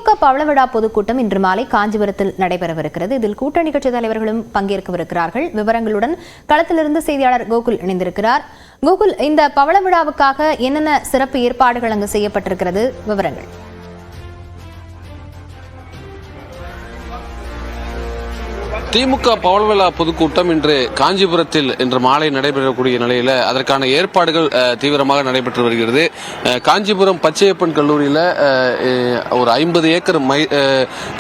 திமுக பவள விழா பொதுக்கூட்டம் இன்று மாலை காஞ்சிபுரத்தில் நடைபெறவிருக்கிறது. இதில் கூட்டணி கட்சித் தலைவர்களும் பங்கேற்கவிருக்கிறார்கள். விவரங்களுடன் களத்திலிருந்து செய்தியாளர் கோகுல் இணைந்திருக்கிறார். கோகுல், இந்த பவள விழாவுக்காக என்னென்ன சிறப்பு ஏற்பாடுகள் அங்கு செய்யப்பட்டிருக்கிறது? விவரங்கள். திமுக பவள விழா பொதுக்கூட்டம் இன்று காஞ்சிபுரத்தில் இன்று மாலை நடைபெறக்கூடிய நிலையில் அதற்கான ஏற்பாடுகள் தீவிரமாக நடைபெற்று வருகிறது. காஞ்சிபுரம் பச்சையப்பன் கல்லூரியில் ஒரு 50 ஏக்கர்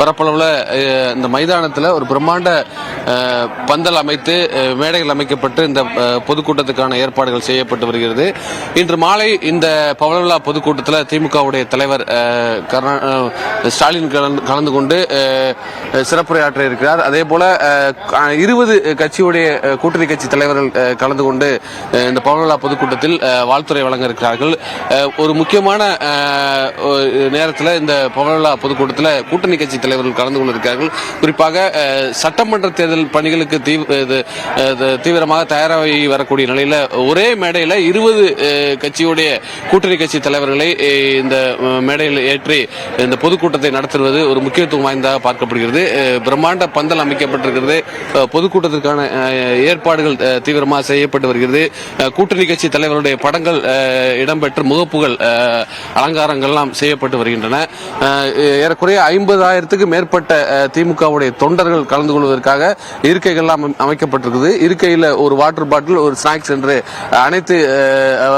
பரப்பளவில் இந்த மைதானத்தில் ஒரு பிரம்மாண்ட பந்தல் அமைத்து மேடைகள் அமைக்கப்பட்டு இந்த பொதுக்கூட்டத்துக்கான ஏற்பாடுகள் செய்யப்பட்டு வருகிறது. இன்று மாலை இந்த பவள விழா பொதுக்கூட்டத்தில் திமுகவுடைய தலைவர் ஸ்டாலின் கலந்து கொண்டு சிறப்புரையாற்ற இருக்கிறார். அதே போல 20 கட்சியுடைய கூட்டணி கட்சி தலைவர்கள் கலந்து கொண்டு இந்த பவள விழா பொதுக்கூட்டத்தில் வாழ்த்துறை வழங்க இருக்கிறார்கள். ஒரு முக்கியமான நேரத்தில் இந்த பவள விழா பொதுக்கூட்டத்தில் கூட்டணி கட்சி தலைவர்கள் கலந்து கொண்டிருக்கிறார்கள். குறிப்பாக சட்டமன்ற தேர்தல் பணிகளுக்கு தீவிரமாக தயாராகி வரக்கூடிய நிலையில் ஒரே மேடையில் 20 கட்சியுடைய கூட்டணி கட்சி தலைவர்களை இந்த மேடையில் ஏற்றி இந்த பொதுக்கூட்டத்தை நடத்துவது ஒரு முக்கியத்துவம் வாய்ந்ததாக பார்க்கப்படுகிறது. பிரம்மாண்ட பந்தல் அமைக்கப்பட்டிருக்கிறது. பொதுக்கூட்டத்திற்கான ஏற்பாடுகள் தீவிரமாக செய்யப்பட்டு வருகிறது. கூட்டணி கட்சி தலைவருடைய படங்கள் இடம்பெற்று முகப்புகள் அலங்காரங்கள்லாம் செய்யப்பட்டு வருகின்றன. ஏறக்குறைய 50,000க்கு மேற்பட்ட திமுகவுடைய தொண்டர்கள் கலந்து கொள்வதற்காக இருக்கைகள்லாம் அமைக்கப்பட்டிருக்கிறது. இருக்கையில் ஒரு வாட்டர் பாட்டில், ஒரு ஸ்நாக்ஸ் என்று அனைத்து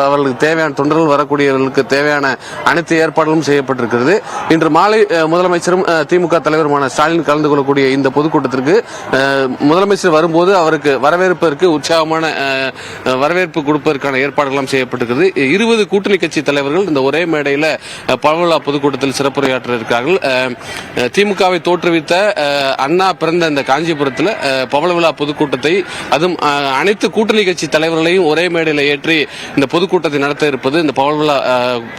அவர்களுக்கு தேவையான தொண்டர்கள் வரக்கூடியவர்களுக்கு தேவையான அனைத்து ஏற்பாடுகளும் செய்யப்பட்டிருக்கிறது. இன்று மாலை முதலமைச்சரும் திமுக தலைவருமான ஸ்டாலின் கலந்து கொள்ளக்கூடிய இந்த பொதுக்கூட்டத்திற்கு முதலமைச்சர் வரும்போது அவருக்கு வரவேற்பதற்கு உற்சாகமான வரவேற்பு கொடுப்பதற்கான ஏற்பாடுகளும் செய்யப்பட்டிருக்கிறது. 20 கூட்டணி கட்சி தலைவர்கள் இந்த ஒரே மேடையில் பவள விழா பொதுக்கூட்டத்தில் சிறப்புரையாற்ற இருக்கிறார்கள். திமுகவை தோற்றுவித்த அண்ணா பிறந்த இந்த காஞ்சிபுரத்தில் பவள விழா பொதுக்கூட்டத்தை அதுவும் அனைத்து கூட்டணி கட்சி தலைவர்களையும் ஒரே மேடையில் ஏற்றி இந்த பொதுக்கூட்டத்தை நடத்த இருப்பது இந்த பவள விழா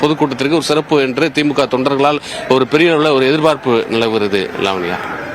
பொதுக்கூட்டத்திற்கு ஒரு சிறப்பு என்று திமுக தொண்டர்களால் ஒரு பெரிய அளவில் ஒரு எதிர்பார்ப்பு நிலவுகிறது. லாவண்யா.